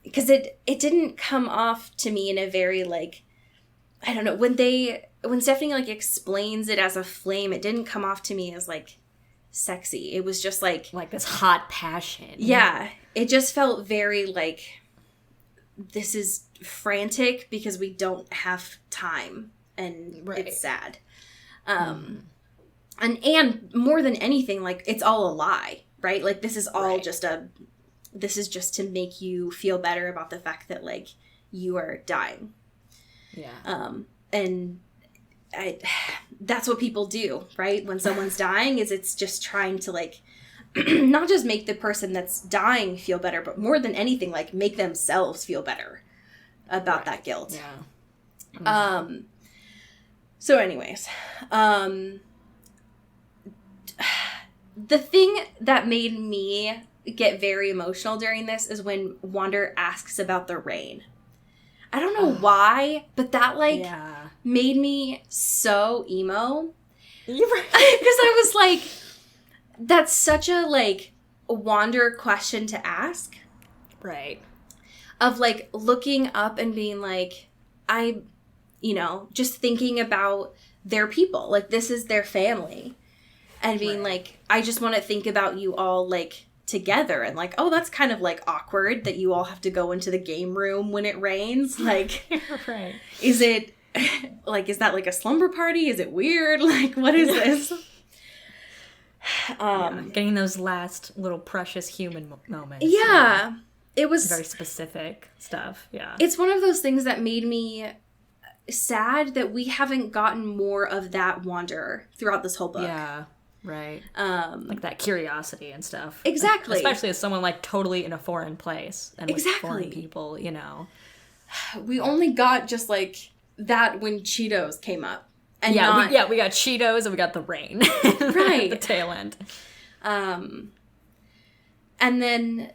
Because it didn't come off to me in a very, like, I don't know, when Stephanie, like, explains it as a flame, it didn't come off to me as, like, sexy. It was just, like this hot passion. Yeah. It just felt very, like, this is frantic because we don't have time and it's sad. And more than anything, like, it's all a lie, right? Like, this is all just to make you feel better about the fact that, like, you are dying. Yeah. And that's what people do, right? When someone's dying, it's just trying to, like, not just make the person that's dying feel better, but more than anything, like, make themselves feel better about that guilt. Yeah. So anyways, the thing that made me get very emotional during this is when Wander asks about the rain. I don't know why, but that, like, made me so emo. You're right. Because I was like, that's such a, like, Wander question to ask. Right. Of, like, looking up and being like, just thinking about their people. Like, this is their family. And being like, I just want to think about you all, like, together. And, like, oh, that's kind of, like, awkward that you all have to go into the game room when it rains. Like, right. Is it, like, is that, like, a slumber party? Is it weird? Like, what is this? Getting those last little precious human moments. Yeah. It was very specific stuff. Yeah. It's one of those things that made me sad that we haven't gotten more of that Wanderer throughout this whole book. Yeah. Right. Like that curiosity and stuff. Exactly. Especially as someone, like, totally in a foreign place and with foreign people, you know. We only got just, like, that when Cheetos came up. And we got Cheetos and we got the rain. Right. At the tail end. And then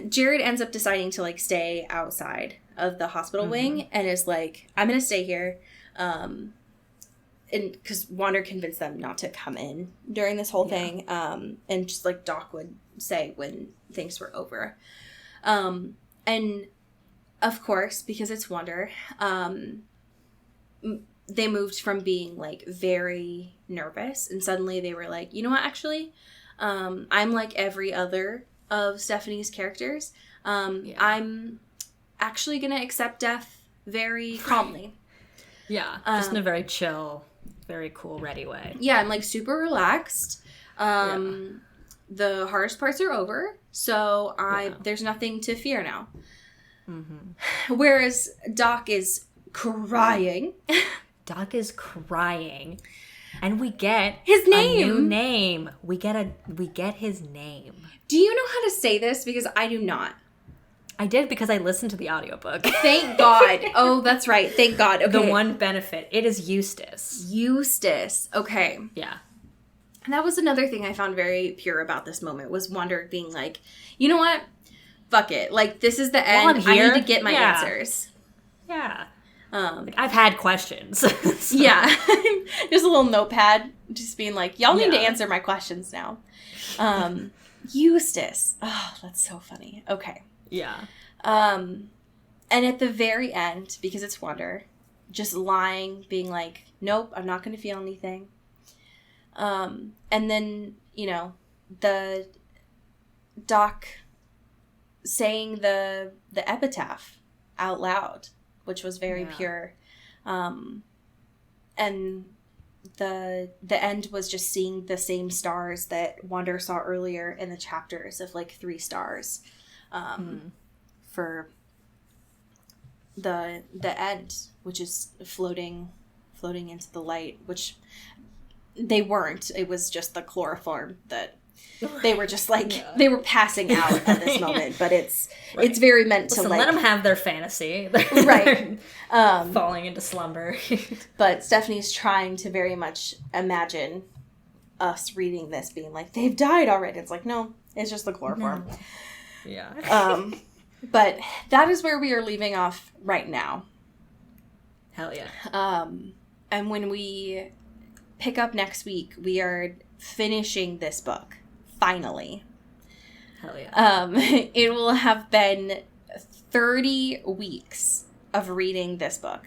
Jared ends up deciding to, like, stay outside of the hospital wing and is like, I'm going to stay here. And because Wander convinced them not to come in during this whole thing. And just, like, Doc would say when things were over. And of course, because it's Wander, they moved from being, like, very nervous, and suddenly they were like, you know what, actually, I'm like every other of Stephanie's characters. I'm actually gonna accept death very calmly. Yeah, just in a very chill, very cool, ready way. Yeah, I'm, like, super relaxed. the hardest parts are over, so there's nothing to fear now. Mm-hmm. Whereas Doc is crying. Doc is crying. And we get his name. A new name. We get his name. Do you know how to say this? Because I do not. I did because I listened to the audiobook. Thank God. Oh, that's right. Thank God. Okay. The one benefit. It is Eustace. Eustace. Okay. Yeah. And that was another thing I found very pure about this moment, was Wander being like, you know what? Fuck it. Like, this is the end. I need to get my answers. Yeah. I've had questions. So. Yeah. Just a little notepad, just being like, y'all need to answer my questions now. Eustace. Oh, that's so funny. Okay. Yeah. And at the very end, because it's Wander, just lying, being like, nope, I'm not going to feel anything. And then, you know, the Doc saying the epitaph out loud, which was very pure. And the end was just seeing the same stars that Wander saw earlier in the chapters of like 3 stars. For the end, which is floating into the light, which they weren't. It was just the chloroform that they were just like they were passing out at this moment. But it's very meant to like let them have their fantasy, right? Falling into slumber. But Stephanie's trying to very much imagine us reading this, being like they've died already. It's like no, it's just the chloroform. No. Yeah. But that is where we are leaving off right now. Hell yeah. And when we pick up next week, we are finishing this book. Finally. Hell yeah. It will have been 30 weeks of reading this book.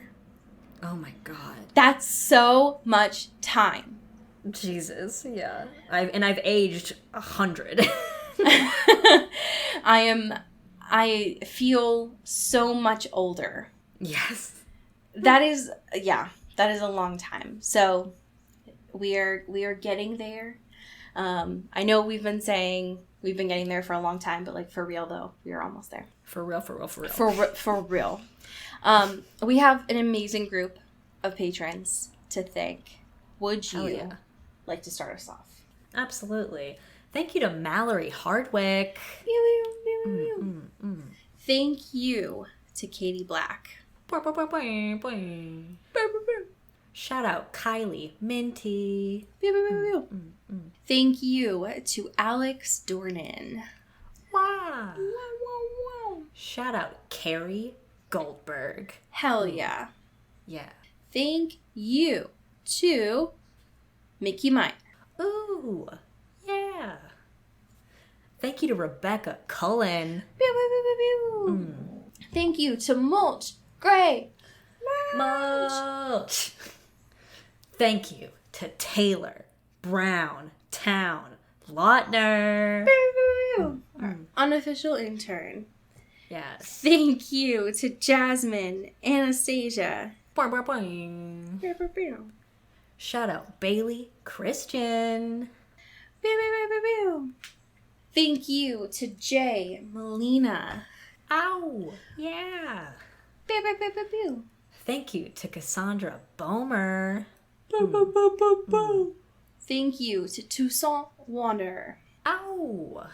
Oh my God. That's so much time. Jesus. Yeah. I've aged 100. I feel so much older. Yes. That is a long time. So we are getting there. I know we've been getting there for a long time, but like for real though, we are almost there. For real. For real. We have an amazing group of patrons to thank. Would you like to start us off? Absolutely. Thank you to Mallory Hardwick. Thank you to Katie Black. Shout out Kylie Minty. Thank you to Alex Dornan. Wow. Shout out Carrie Goldberg. Hell yeah. Yeah. Thank you to Mickey Miner. Ooh. Yeah. Thank you to Rebecca Cullen. Thank you to Mulch Gray. Mulch. Thank you to Taylor Brown Town Lautner. Our unofficial intern. Yes. Thank you to Jasmine Anastasia. Shout out Bailey Christian. Thank you to Jay Molina. Ow! Yeah. Thank you to Cassandra Bomer. Thank you to Toussaint Wander. Ow!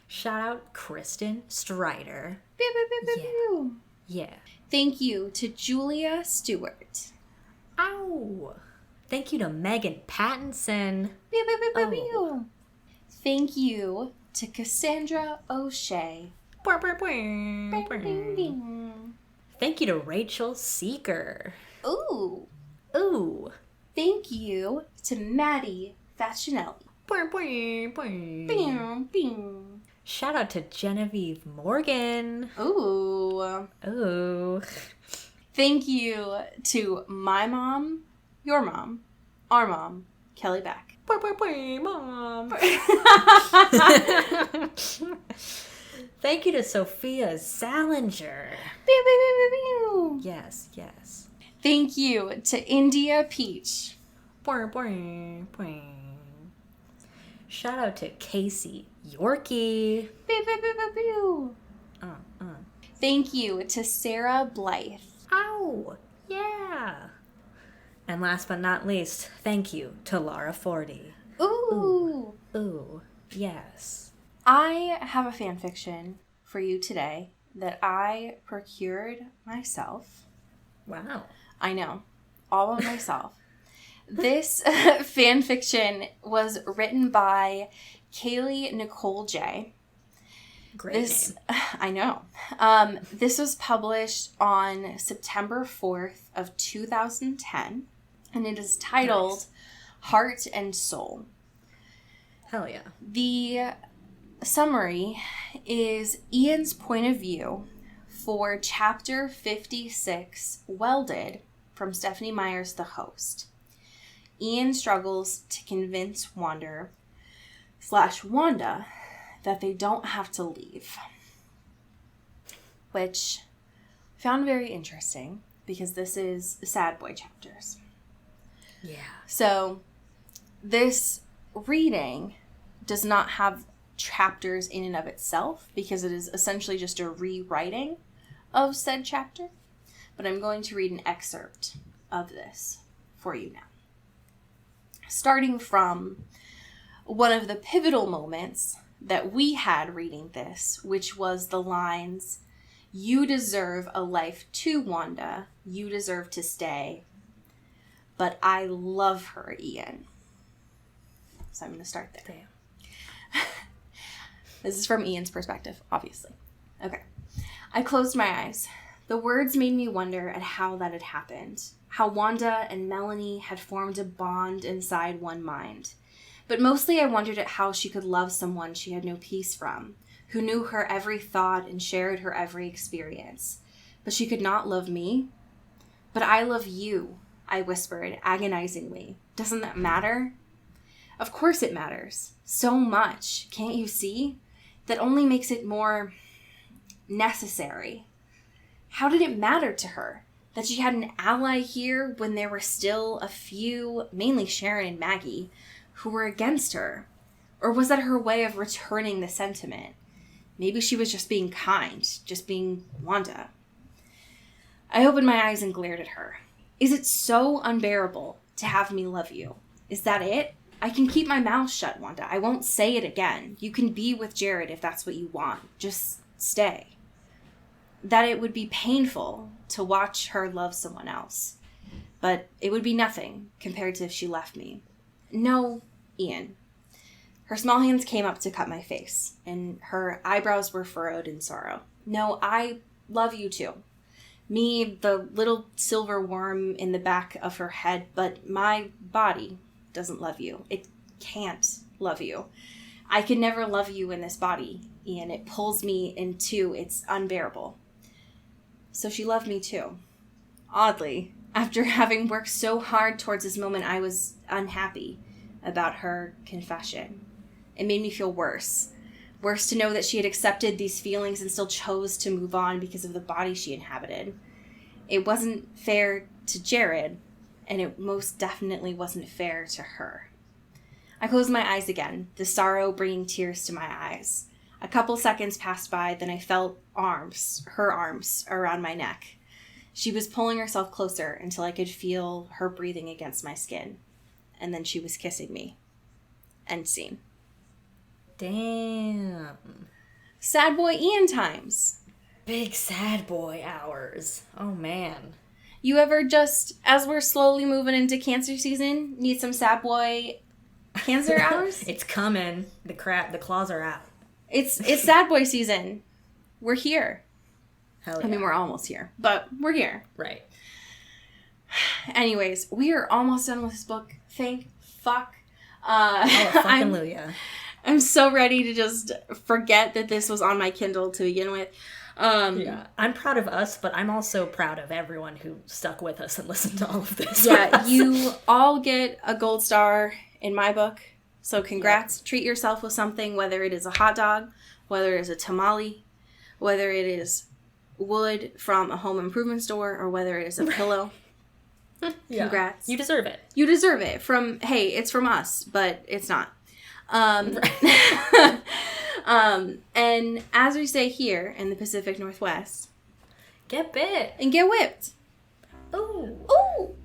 Shout out Kristen Strider. Yeah. Thank you to Julia Stewart. Ow! Thank you to Megan Pattinson. Oh. Thank you to Cassandra O'Shea. Thank you to Rachel Seeker. Ooh. Ooh. Thank you to Maddie Facinelli. Shout out to Genevieve Morgan. Ooh. Ooh. Thank you to my mom, your mom, our mom, Kelly Beck. Mom. Thank you to Sophia Salinger. Yes. Thank you to India Peach. Shout out to Casey Yorkie. Pew, pew, pew, pew, pew. Thank you to Sarah Blythe. Ow! Yeah! And last but not least, thank you to Laura Forty. Ooh. Ooh, yes. I have a fan fiction for you today that I procured myself. Wow. I know. All of myself. This fan fiction was written by Kaylee Nicole J. Great name. I know. This was published on September 4th of 2010, and it is titled Heart and Soul. Hell yeah. The summary is Ian's point of view for Chapter 56, Welded, from Stephanie Myers, the host. Ian struggles to convince Wanda that they don't have to leave. Which I found very interesting because this is sad boy chapters. Yeah. So this reading does not have chapters in and of itself because it is essentially just a rewriting of said chapter. But I'm going to read an excerpt of this for you now. Starting from one of the pivotal moments that we had reading this, which was the lines, "You deserve a life too, Wanda. You deserve to stay. But I love her, Ian." So I'm going to start there. Damn. This is from Ian's perspective, obviously. Okay. I closed my eyes. The words made me wonder at how that had happened. How Wanda and Melanie had formed a bond inside one mind. But mostly I wondered at how she could love someone she had no peace from, who knew her every thought and shared her every experience. But she could not love me. "But I love you," I whispered agonizingly. "Doesn't that matter?" Of course it matters. So much. Can't you see? That only makes it more necessary. How did it matter to her that she had an ally here when there were still a few, mainly Sharon and Maggie, who were against her? Or was that her way of returning the sentiment? Maybe she was just being kind, just being Wanda. I opened my eyes and glared at her. Is it so unbearable to have me love you? Is that it? I can keep my mouth shut, Wanda. I won't say it again. You can be with Jared if that's what you want. Just stay. That it would be painful to watch her love someone else. But it would be nothing compared to if she left me. No, Ian. Her small hands came up to cut my face, and her eyebrows were furrowed in sorrow. No, I love you too. Me, the little silver worm in the back of her head, but my body doesn't love you. It can't love you. I could never love you in this body, Ian. It pulls me in two. It's unbearable. So she loved me too. Oddly, after having worked so hard towards this moment, I was unhappy about her confession. It made me feel worse. Worse to know that she had accepted these feelings and still chose to move on because of the body she inhabited. It wasn't fair to Jared, and it most definitely wasn't fair to her. I closed my eyes again, the sorrow bringing tears to my eyes. A couple seconds passed by, then I felt her arms, around my neck. She was pulling herself closer until I could feel her breathing against my skin. And then she was kissing me. End scene. Damn. Sad boy Ian times. Big sad boy hours. Oh, man. You ever just, as we're slowly moving into cancer season, need some sad boy cancer hours? It's coming. The claws are out. It's sad boy season. We're here. Hell yeah. I mean, we're almost here, but we're here. Right. Anyways, we are almost done with this book. Thank fuck. Hallelujah. I'm so ready to just forget that this was on my Kindle to begin with. Yeah, I'm proud of us, but I'm also proud of everyone who stuck with us and listened to all of this. Yeah, you all get a gold star in my book. So congrats. Yep. Treat yourself with something, whether it is a hot dog, whether it is a tamale, whether it is wood from a home improvement store, or whether it is a pillow. Yeah. Congrats. You deserve it. You deserve it. It's from us, but it's not. And as we say here in the Pacific Northwest, get bit and get whipped. Ooh. Ooh.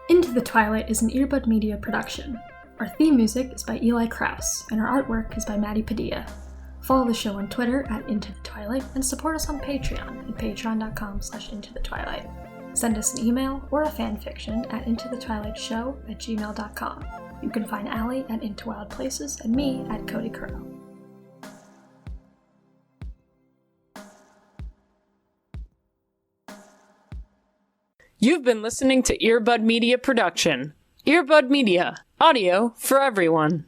Into the Twilight is an Earbud Media production. Our theme music is by Eli Krauss, and our artwork is by Maddie Padilla. Follow the show on Twitter at Into the Twilight, and support us on Patreon at patreon.com/intothetwilight. Send us an email or a fanfiction at intothetwilightshow@gmail.com. You can find Allie at Into Wild Places and me at Cody Crow. You've been listening to Earbud Media Production. Earbud Media, audio for everyone.